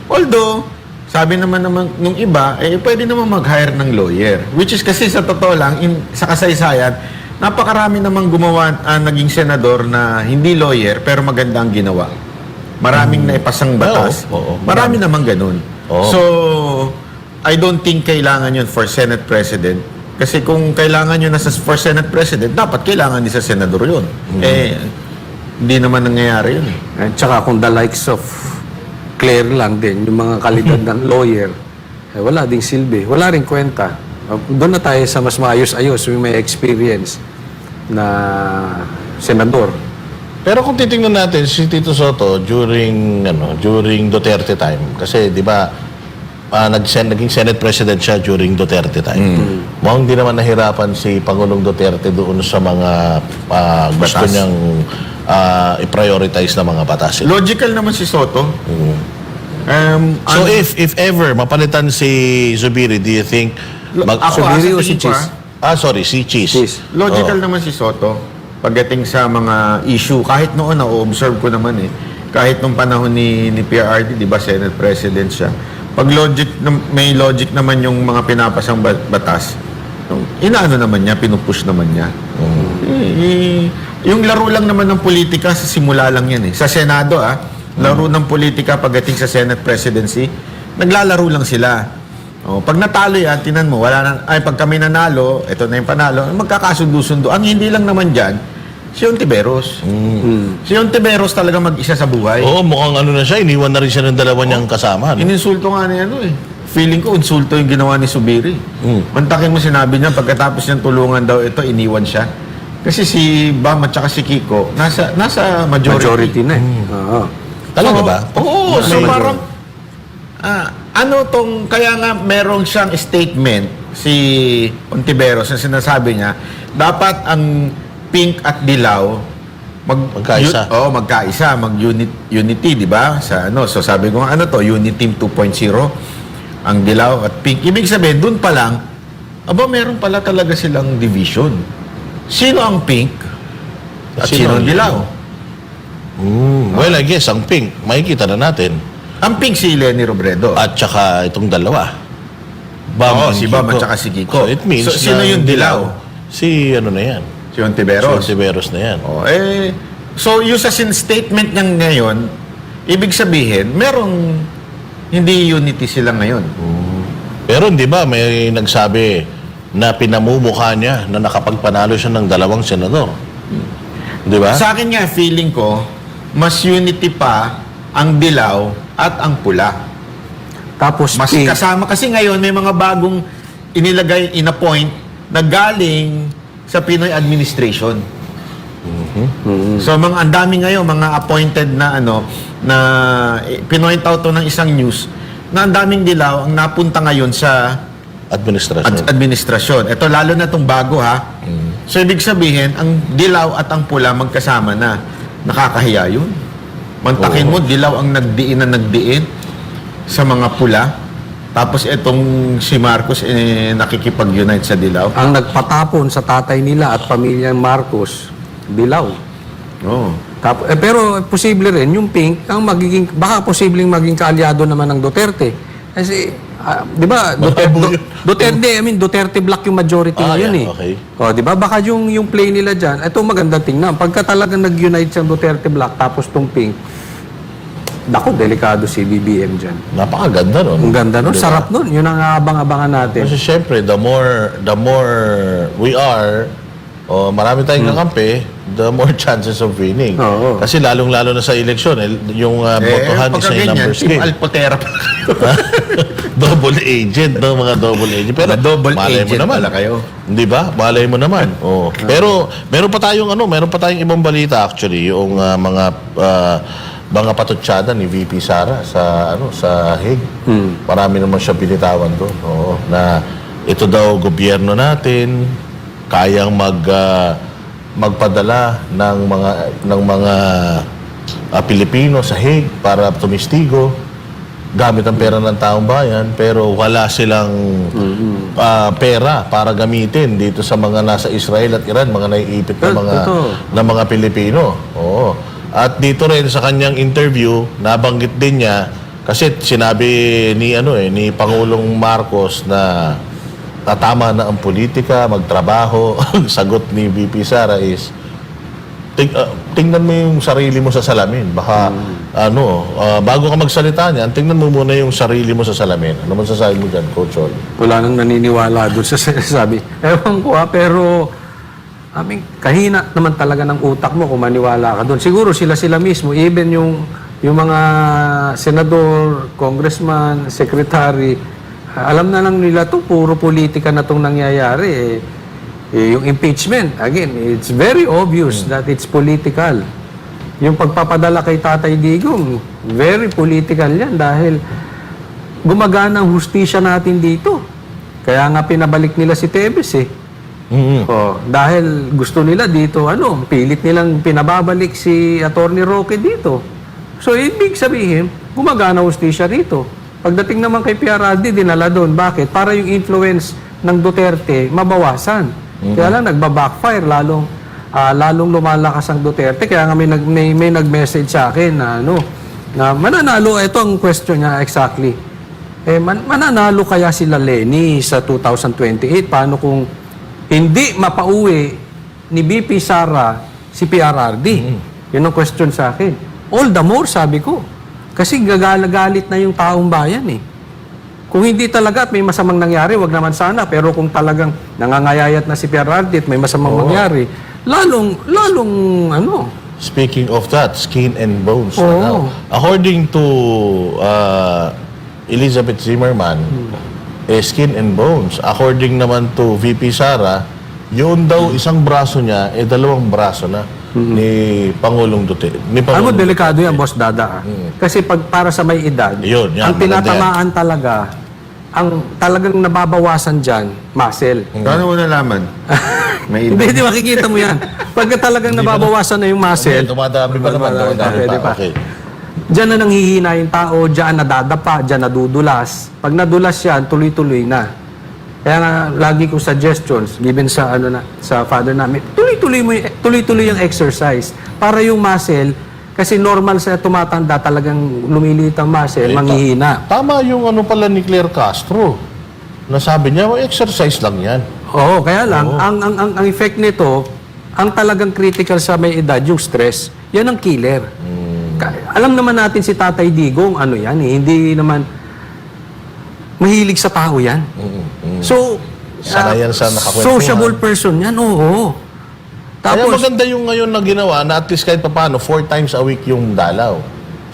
Although, sabi naman nung iba, pwede naman mag-hire ng lawyer. Which is kasi sa totoo lang, sa kasaysayan, napakarami namang gumawa, naging senador na hindi lawyer, pero maganda ang ginawa. Maraming naipasang batas. Oo. Marami namang ganun. Oo. So, I don't think kailangan yun for Senate President. Kasi kung kailangan yun for Senate President, dapat kailangan din sa senador yun. Hindi naman nangyayari yun. At saka kung the likes of Claire lang din, yung mga kalidad ng lawyer, wala ding silbi. Wala rin kwenta. Doon na tayo sa mas maayos-ayos, yung may experience na senador. Pero kung titingnan natin si Tito Soto during Duterte time, kasi 'di ba naging Senate President siya during Duterte time. Mukhang di naman nahirapan si Pangulong Duterte doon sa mga gusto Batas. niyang i-prioritize na mga batas. Logical naman si Soto. So if ever mapalitan si Zubiri, do you think Zubiri o sa si tingin ko, Chis? si Chis. Chis. Logical naman si Soto pagdating sa mga issue. Kahit noon, na-observe ko naman kahit nung panahon ni PRRD, di ba, Senate President siya. Pag may logic naman yung mga pinapasang batas, inaano naman niya, pinupush naman niya. Yung laro lang naman ng politika sa simula lang yan eh. Sa Senado laro ng politika pagdating sa Senate presidency, naglalaro lang sila. Pag natalo yan, tinan mo, pag kami nanalo, ito na yung panalo, magkakasundo-sundo. Ang hindi lang naman dyan, si Ontiveros. Si Ontiveros talaga mag-isa sa buhay. Oo, mukhang ano na siya, iniwan na rin siya ng dalawa niyang kasama. No? Ininsulto nga ni Feeling ko, insulto yung ginawa ni Subiri. Mantakin mo sinabi niya, pagkatapos niyang tulungan daw ito, iniwan siya. Kasi si Bam at saka si Kiko, nasa majority. Na eh. Oo. Talaga ba? Oo, so parang, kaya nga merong siyang statement, si Ontiveros, na sinasabi niya, dapat ang pink at dilaw, Magkaisa. magkaisa, mag-unity, di ba? So sabi ko, Unity Team 2.0, ang dilaw at pink. Ibig sabihin, dun pa lang, meron pala talaga silang division. Sino ang pink? At sino ang dilaw? Well, I guess, ang pink, makikita na natin. Ang pink si Leni Robredo. At saka itong dalawa. Si Bam at saka si Kiko. So, it means So, sino na yung dilaw? Si ano na yan. Si Ontiveros. Si Ontiveros na yan. So, yung sa statement niya ngayon, ibig sabihin, merong hindi unity sila ngayon. Pero hindi ba may nagsabi na pinamumukha niya na nakapagpanalo siya ng 2 senador? Di ba? Sa akin nga, feeling ko, mas unity pa ang dilaw at ang pula. Tapos Mas pink. kasama, kasi ngayon may mga bagong in-appoint na galing sa Pinoy administration. So ang dami ngayon mga appointed na na pinoint out to ng isang news na ang daming dilaw ang napunta ngayon sa Administrasyon. administrasyon. Ito lalo na itong bago So ibig sabihin ang dilaw at ang pula magkasama na. Nakakahiya yun. Mantakin mo dilaw ang nagdiin sa mga pula. Tapos itong si Marcos nakikipag-unite sa dilaw. Ang nagpatapon sa tatay nila at pamilyang Marcos, dilaw. Pero posible rin yung pink ang baka posibleng maging kaalyado naman ng Duterte. Kasi di ba Duterte black yung majority ngayon eh. Okay. Di ba baka yung play nila diyan, ito magandang tingnan. Pagka talagang nag-unite siyang Duterte black tapos tong pink, dako, delikado si BBM dyan. Napakaganda nun. Ang ganda nun. Diba? Sarap nun. Yun ang abang-abangan natin. Kasi syempre, the more we are, marami tayong kakampi, the more chances of winning. Oo. Kasi lalong-lalo na sa eleksyon, yung botohan is a numbers Team game. Alpotera pa. Double agent, no? Mga double agent. Pero Mga double malay agent mo naman. pala kayo. Hindi ba? Malay mo naman. Pero meron pa tayong ibang balita actually, yung mga patutsada ni VP Sara sa Hague. Marami naman siya binitawan doon. Na ito daw gobyerno natin kayang magpadala ng mga Pilipino sa Hague para tumistigo gamit ang pera ng taong bayan, pero wala silang pera para gamitin dito sa mga nasa Israel at Iran, mga naiipit na mga Pilipino. At dito rin sa kanyang interview, nabanggit din niya kasi sinabi ni Pangulong Marcos na tama na ang politika, magtrabaho. Ang sagot ni VP Sara is tingnan mo yung sarili mo sa salamin. Baka bago ka magsalita niyan, tingnan mo muna yung sarili mo sa salamin. Ano man sasabi mo diyan, Coach Ol? Wala nang naniniwala doon sa sinasabi. Ewan ko pero kahina naman talaga ng utak mo kung maniwala ka doon. Siguro sila mismo, even yung mga senador, congressman, secretary, alam na lang nila to puro politika na itong nangyayari. Yung impeachment, again, it's very obvious that it's political. Yung pagpapadala kay Tatay Digong, very political yan dahil gumagana ang hustisya natin dito. Kaya nga pinabalik nila si Tebes dahil gusto nila dito, pilit nilang pinababalik si Attorney Roque dito. So, ibig sabihin, gumagana hustisya rito. Pagdating naman kay PRRD, dinala doon. Bakit? Para yung influence ng Duterte mabawasan. Kaya lang, nagbabackfire, lalong lumalakas ang Duterte. Kaya nga may nag-message sa akin na mananalo, ito ang question niya exactly. Mananalo kaya sila Leni sa 2028? Paano kung hindi mapauwi ni BP Sara si PRRD? Yun ang question sa akin. All the more, sabi ko. Kasi gagalagalit na yung taong bayan eh. Kung hindi talaga at may masamang nangyari, wag naman sana. Pero kung talagang nangangayayat na si PRRD at may masamang mangyari, lalong, ano, Speaking of that, skin and bones. Oo. Now, according to Elizabeth Zimmerman, skin and bones. According naman to VP Sara, yun daw isang braso niya, dalawang braso na ni Pangulong Duterte. Ni Ano, Pangulong delikado yan, Boss Dada. Kasi pag para sa may edad, Yun, yan, ang maganda tinatamaan talaga, ang talagang nababawasan dyan, muscle. Paano mo nalaman? May Hindi, makikita mo yan. Pagka talagang nababawasan na yung muscle, Tumadami pa naman. Pwede pa. Okay. diyan na nanghihina yung tao, diyan nadadapa, diyan nadudulas. Pag nadulas yan, tuloy-tuloy na. Kaya nga, lagi kong suggestions, given sa, sa father namin, tuloy-tuloy yung exercise. Para yung muscle, kasi normal sa tumatanda, talagang lumiliit ang muscle, manghihina. Tama yung ano pala ni Claire Castro. Nasabi niya, exercise lang yan. Oo, kaya lang, ang effect nito, ang talagang critical sa may edad, yung stress, yan ang killer. Alam naman natin si Tatay Digong, ano yan eh, hindi naman mahilig sa tao yan. So, Sana yan sa nakakwentuhan. sociable person yan, oo. Kaya Tapos, maganda yung ngayon na ginawa na at least kahit paano, 4 times a week yung dalaw.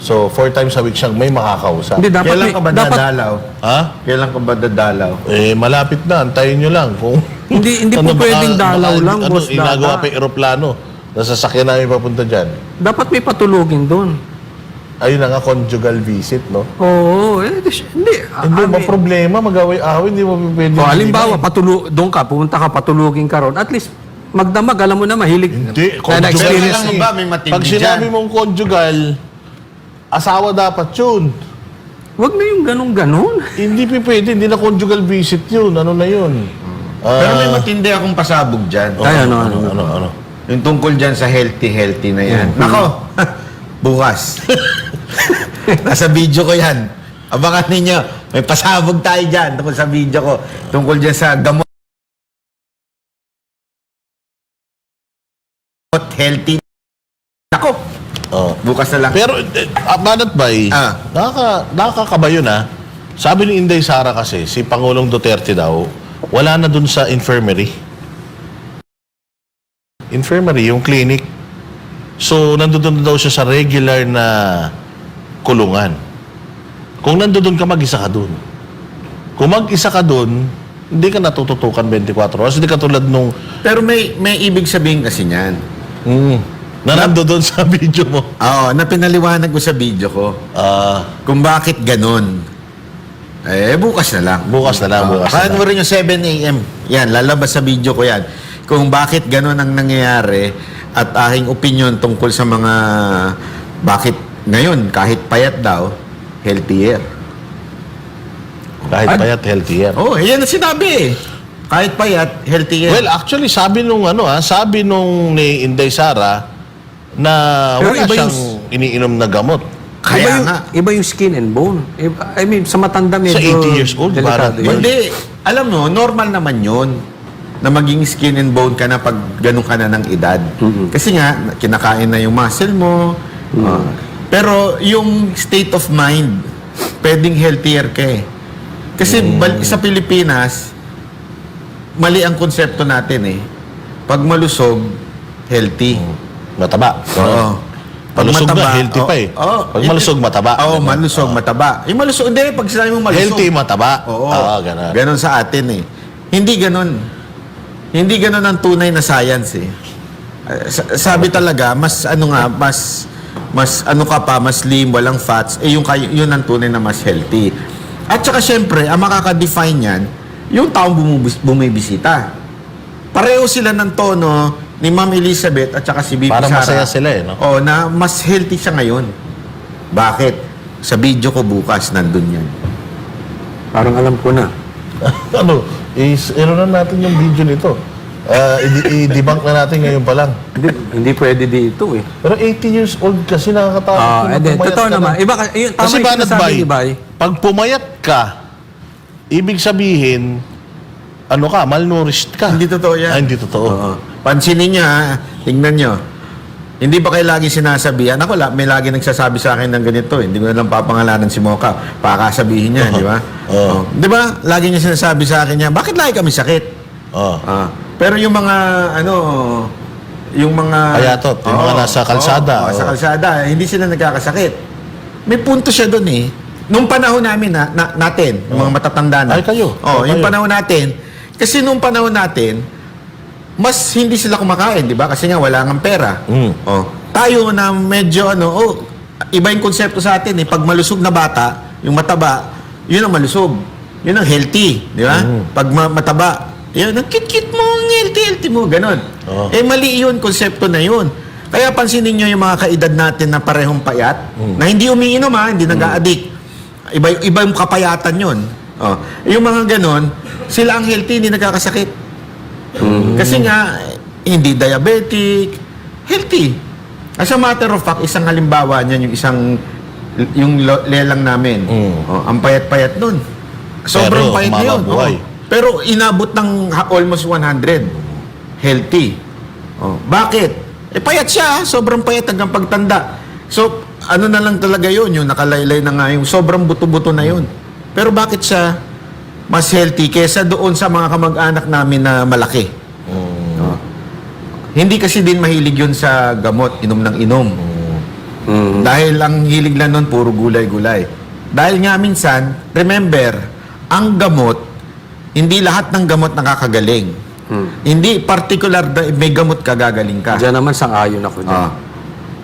So, 4 times a week siyang may makakausap. hindi, dapat, Kailan ka ba dapat dadalaw? Ha? Kailan ka ba dadalaw? Malapit na. Antayin nyo lang. Kung Hindi po pwedeng dalaw lang, Boss Dada. Inagawa pa yung aeroplano. Nasasakyan namin papunta dyan. dapat may patulugin doon. Ayun na nga, conjugal visit, no? Oo, hindi. Hindi ba problema, mag-away-away, hindi mo pwede. Halimbawa, doon ka, pumunta ka, patulugin ka ron. At least, magdamag, alam mo na, mahilig. Hindi, na conjugal na-experience Kailangan kasi. ba may matindi Pag sinabi dyan? mong conjugal, asawa dapat yun. Huwag na yung ganun-ganun. Hindi pwede, hindi na conjugal visit yun. Ano na yun? Pero may matindi akong pasabog dyan. Ay, ano. Yung tungkol dyan sa healthy na yan. Nako, bukas. Nasa video ko yan. Abangan ninyo, may pasabog tayo dyan tungkol sa video ko. Tungkol dyan sa gamot. Healthy. Nako, Oh. bukas na lang. Pero, Banat Bay, nakakakaba yun ha. Sabi ni Inday Sara kasi, si Pangulong Duterte daw, wala na dun sa infirmary. Infirmary, yung clinic. So, nandun daw siya sa regular na kulungan. Kung nandun ka, mag-isa ka dun. Kung mag-isa ka dun, hindi ka natututukan 24 oras. Hindi ka tulad nung Pero may ibig sabihin kasi niyan. na nandun sa video mo. Oo, na pinaliwanag ko sa video ko. Kung bakit ganun. Bukas na lang. Bukas na lang, bukas na lang. Paano rin yung 7 a.m. Yan, lalabas sa video ko yan. Kung bakit ganun ang nangyayari at aking opinion tungkol sa mga bakit ngayon, kahit payat daw, healthier. Kahit payat, healthier. Oh, yan ang sinabi eh. Kahit payat, healthier. Well, actually, sabi nung ni Inday Sara na Pero wala iba siyang iniinom na gamot. Kaya nga. Iba yung skin and bone. I mean, sa matanda medyo... Sa 80 years old, delikado parang- yun. Hindi. Alam mo, normal naman yun na maging skin and bone ka na pag ganun ka na ng edad. Kasi nga, kinakain na yung muscle mo. Pero yung state of mind, pwedeng healthier ka eh. Kasi sa Pilipinas, mali ang konsepto natin eh. Pag malusog, healthy. Mataba. Oo. Pag Malusog mataba, na, healthy pa eh. Pag malusog, mataba. Oo, Ganun. malusog, mataba. Yung malusog, hindi, pag sinabi mo malusog. Healthy, mataba. Oo. Ganun. Ganon sa atin eh. Hindi ganon. Hindi ganon ang tunay na science eh. Sabi talaga, mas mas slim, walang fats, yun ang tunay na mas healthy. At saka syempre, ang makaka-define yan, yung taong bumibisita. Pareho sila ng tono ni Ma'am Elizabeth at saka si BP Para Sara. masaya sila eh, no? Oo, na mas healthy siya ngayon. Bakit? Sa video ko bukas, nandun yan. Parang alam ko na. Ano na natin yung video nito. I-debunk na natin ngayon pa lang. Hindi pwede dito eh. Pero 80 years old kasi nakakatakot. Totoo naman. Iba, yun, tama Kasi yung Banat sinasabi Bay, ni Bay. pag pumayat ka, ibig sabihin, malnourished ka. Hindi totoo yan. Hindi totoo. pansinin niyo ha, tingnan niyo. Hindi ba kayo lagi sinasabihan? Ako, may lagi nagsasabi sa akin ng ganito. Hindi ko na lang papangalanan si Mocha. Pakasabihin niya, di ba? Oo. Di ba? Lagi niya sinasabi sa akin niya, bakit lagi kami sakit? Oh. Pero yung mga, yung mga... Payatot, yung mga nasa kalsada. Sa kalsada, hindi sila nagkakasakit. May punto siya doon eh. Nung panahon namin, natin, yung mga matatanda na. Ay, kayo. Yung Kayo. panahon natin. Kasi nung panahon natin, mas hindi sila kumakain, di ba? Kasi nga wala ngang pera. Tayo na medyo iba yung konsepto sa atin eh. Pag malusog na bata, yung mataba, yun ang malusog. Yun ang healthy, di ba? Pag mataba, yun ang kit-kit mo, ang healthy mo, ganun. Mali yun, konsepto na yun. Kaya pansinin nyo yung mga kaedad natin na parehong payat, na hindi umiinom hindi nag-a-addict. Iba yung kapayatan yun. Yung mga ganun, sila ang healthy, hindi nagkakasakit. Kasi nga, hindi diabetic, healthy. As a matter of fact, isang halimbawa niyan, yung lelang namin. Ang payat-payat nun. Sobrang Pero payat na yun. mabuhay. Pero inabot ng almost 100. Healthy. Bakit? Payat siya. Sobrang payat hanggang pagtanda. So, ano na lang talaga yun? Yung nakalaylay na nga yung sobrang buto-buto na yun. Pero bakit siya mas healthy kesa doon sa mga kamag-anak namin na malaki? Hindi kasi din mahilig yun sa gamot, inom ng inom. Dahil ang hilig lang nun, puro gulay-gulay. Dahil nga minsan, remember, ang gamot, hindi lahat ng gamot nakakagaling. Hindi particular na may gamot ka, gagaling ka. Diyan naman sang-ayon ako dyan.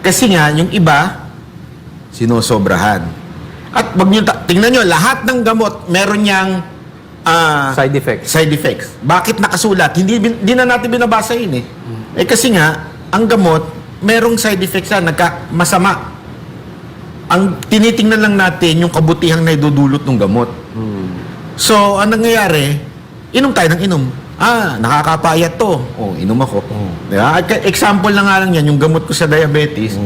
Kasi nga, yung iba, sinosobrahan. At wag niyo tingnan nyo, lahat ng gamot, meron niyang Side effects. side effects. Bakit nakasulat? Hindi na natin binabasa yun eh. Kasi nga, ang gamot, merong side effects masama. Ang tinitingnan lang natin yung kabutihang na idudulot ng gamot. So, ang nangyayari, inom tayo ng inom. Nakakapayat to. Inom ako. Diba? Example na nga lang yan, yung gamot ko sa diabetes,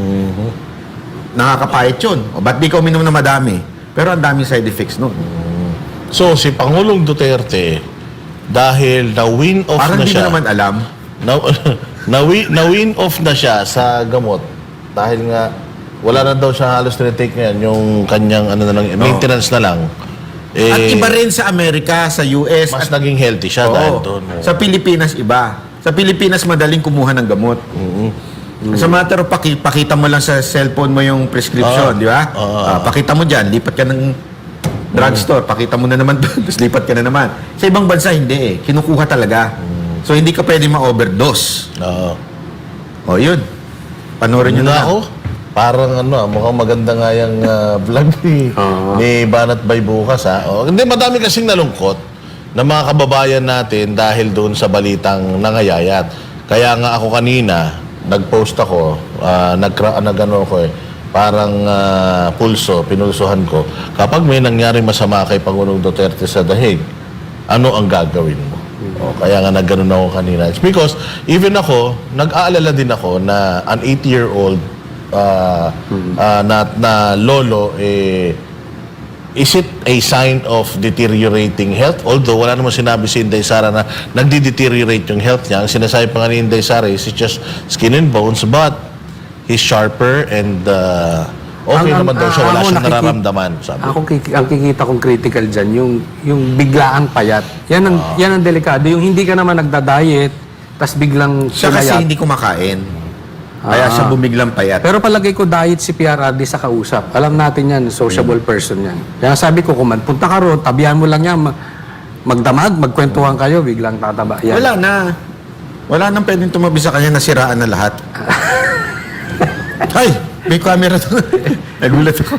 nakakapayat yun. Ba't di ka uminom na madami? Pero ang daming side effects nun. So, si Pangulong Duterte, dahil na-win off Parang na di mo siya. naman alam. Na-win off na siya sa gamot. Dahil nga, wala na daw siya halos tinitake ngayon. Yung kanyang maintenance na lang. At iba rin sa Amerika, sa US. Mas naging healthy siya dahil doon. Sa Pilipinas, iba. Sa Pilipinas, madaling kumuha ng gamot. Sa matter of pakita mo lang sa cellphone mo yung prescription, di ba? Pakita mo dyan, lipat ka ng drugstore, pakita mo na naman doon, tapos lipat ka na naman. Sa ibang bansa, hindi eh. Kinukuha talaga. So, hindi ka pwede ma-overdose. Yun. Panoorin nyo na lang. Ako, parang mukhang maganda nga yung vlog ni Banat Bay bukas Hindi, madami kasing nalungkot na mga kababayan natin dahil doon sa balitang nangayayat. Kaya nga ako kanina, nag-post ako, parang pulso, pinulsuhan ko. Kapag may nangyaring masama kay Pangulong Duterte sa dahig, ano ang gagawin mo? Kaya nga nagganon ako kanina. It's because even ako, nag-aalala din ako na an 80-year-old na lolo, is it a sign of deteriorating health? Although wala namang sinabi si Inday Sara na nagdi-deteriorate yung health niya. Ang sinasabi pa nga ni Inday Sara is it's just skin and bones, but he's sharper and okay naman daw siya. Wala siyang nararamdaman, sabi. Ako, ang kikita kong critical dyan, yung biglaang payat. Yan ang delikado. Yung hindi ka naman nagda-diet, tas biglang Siya kasi pinayat. hindi kumakain. Kaya siya bumiglang payat. Pero palagay ko diet si PRRD sa kausap. Alam natin yan, sociable person yan. Kaya sabi ko, kung punta ka ron, tabihan mo lang yan, magdamag, magkwentuhan kayo, biglang tataba. Yan. Wala na. Wala nang pwedeng tumabi sa kanya, nasiraan na lahat. Ay! May camera to. Nagulat ako.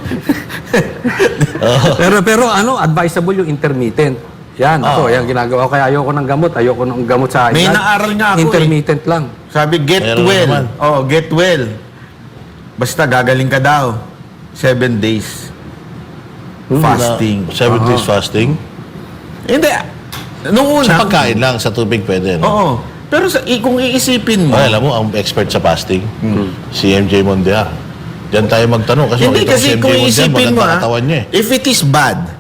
pero advisable yung intermittent. Yan, yan ginagawa ko. Kaya ayoko ng gamot sa May edad. naaral nga ako Intermittent lang. Sabi, get Meron well. naman. Get well. Basta gagaling ka daw. 7 days. Fasting. 7 days fasting? Hindi. Nung una. Sa pagkain lang, sa tubig pwede. No? Oo. Pero kung iisipin mo. Alam mo, ang expert sa fasting, si MJ Mondiar. Diyan tayo magtanong. Kasi Hindi makita ko kasi si MJ kung Mondiar, iisipin mo, maganda katawan niya if it is bad,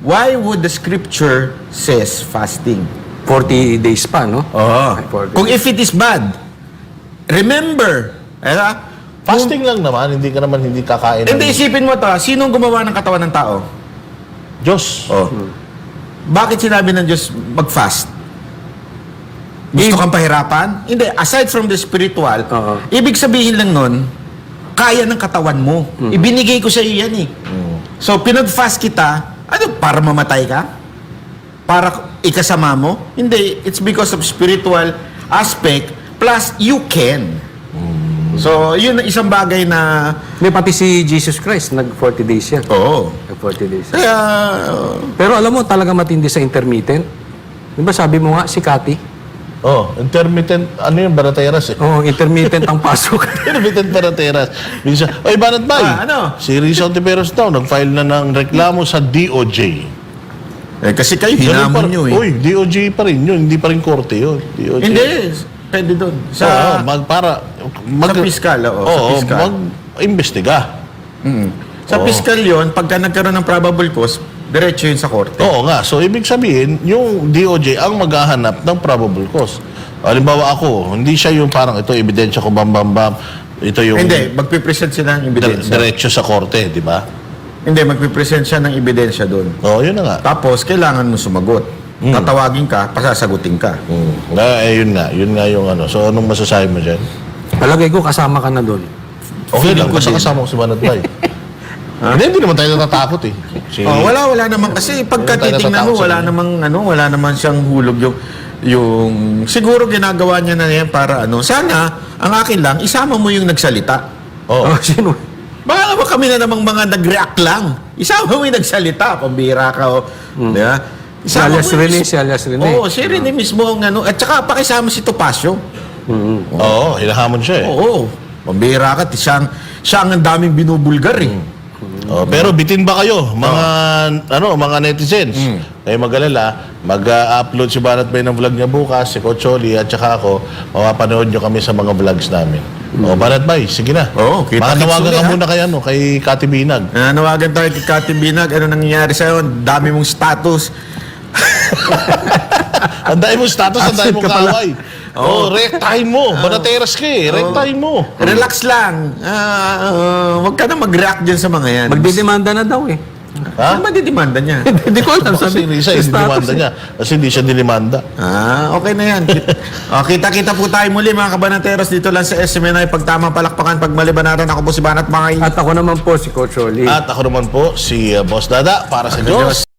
why would the scripture says fasting? 40 days pa, no? Oo. Ay, 40 Kung if it is bad, remember, Fasting lang naman, hindi ka naman hindi kakain. hindi isipin mo to, sinong gumawa ng katawan ng tao? Diyos. Oh. Bakit sinabi ng Diyos mag-fast? Gusto kang pahirapan? Hindi. Aside from the spiritual, Oo. ibig sabihin lang nun, kaya ng katawan mo. Ibinigay ko sa iyo yan eh. So, pinag-fast kita, para mamatay ka? Para ikasama mo? Hindi. It's because of spiritual aspect, plus you can. So, yun ang isang bagay na, Hindi, pati si Jesus Christ, nag-40 days yan. oo. Nag-40 days. Kaya, Pero alam mo, talaga matindi sa intermittent. Di ba sabi mo nga, si Cathy? Oh, intermittent, ano yung barateras eh. Oo, intermittent ang pasok. Intermittent barateras. Minsan, oy, Banat Bay, ano? si Rizal Tiberos daw, nag-file na ng reklamo sa DOJ. kasi kayo, Ganun hinamon nyo eh. Uy, DOJ pa rin yun, hindi pa rin korte yun. DOJ. Hindi. Pwede doon. Sa, Sa piskal, oo. Sa piskal. mag-imbestiga. Sa Oo. piskal yun, pagka nagkaroon ng probable cause, diretso yun sa korte. Oo nga. So, ibig sabihin, yung DOJ ang maghahanap ng probable cause. Halimbawa ako, hindi siya yung parang ito, ebidensya ko, bam, bam, bam. Ito yung Hindi, magpipresent sila ng ebidensya. diretso sa korte, di ba? Hindi, magpipresent siya ng ebidensya doon. Oo, yun na nga. Tapos, kailangan mo sumagot. Tatawagin ka, pasasagutin ka. Yun nga yung ano. So, anong masasabi mo dyan? Palagay ko, kasama ka na doon. Okay Feeling lang, ko basta din. kasama ko si Banat Bay. Hindi naman tayo natatakot eh. Wala naman. Kasi pagka Wala tayo titingnan mo, natatakot wala namang siyang hulog yung siguro ginagawa niya na yan para sana, ang akin lang, isama mo yung nagsalita. Oo. Oh, sino? Baka naman kami na namang mga nag-react lang. Isama mo yung nagsalita, pambira ka o. Di ba? Si alias Rene, si alias Rene. Oo, si Rene mismo ang At saka pakisama si Topacio. Oo, hinahamon siya eh. Oo. Pambira ka. Siya ang daming binubulgar eh. Oh, pero bitin ba kayo, mga netizens? Kayo mag-alala, mag-upload si Banat Bay ng vlog niya bukas, si Coach Oli at saka ako, mapapanood nyo kami sa mga vlogs namin. O, Banat Bay, sige na. Oo, kita-kits Makatawagan ulit, ka ha? muna kay Kati Binag. Nanawagan tayo kay Kati Binag. Ano nangyayari sa'yo? Ang dami mong status. Ang dahil mo status, ang dahil mo Absent ka pala. kaway. Oh, rektahin mo. Banateras ka eh. Rektahin mo. Relax lang. Huwag ka na mag-react dyan sa mga yan. Magdidemanda na daw eh. Ha? Ano madidimanda niya? Hindi ko alam. Kasi Sabi, Risa, sa dinimanda status niya. Kasi hindi siya dinimanda. Okay na yan. Kita-kita po tayo muli mga kabanateros dito lang sa SMNI. Pagtamang palakpakan, pagmalibanatan. Ako po si Banat Makay. At ako naman po si Coach Oli. At ako naman po, si Boss Dada, para sa Diyos.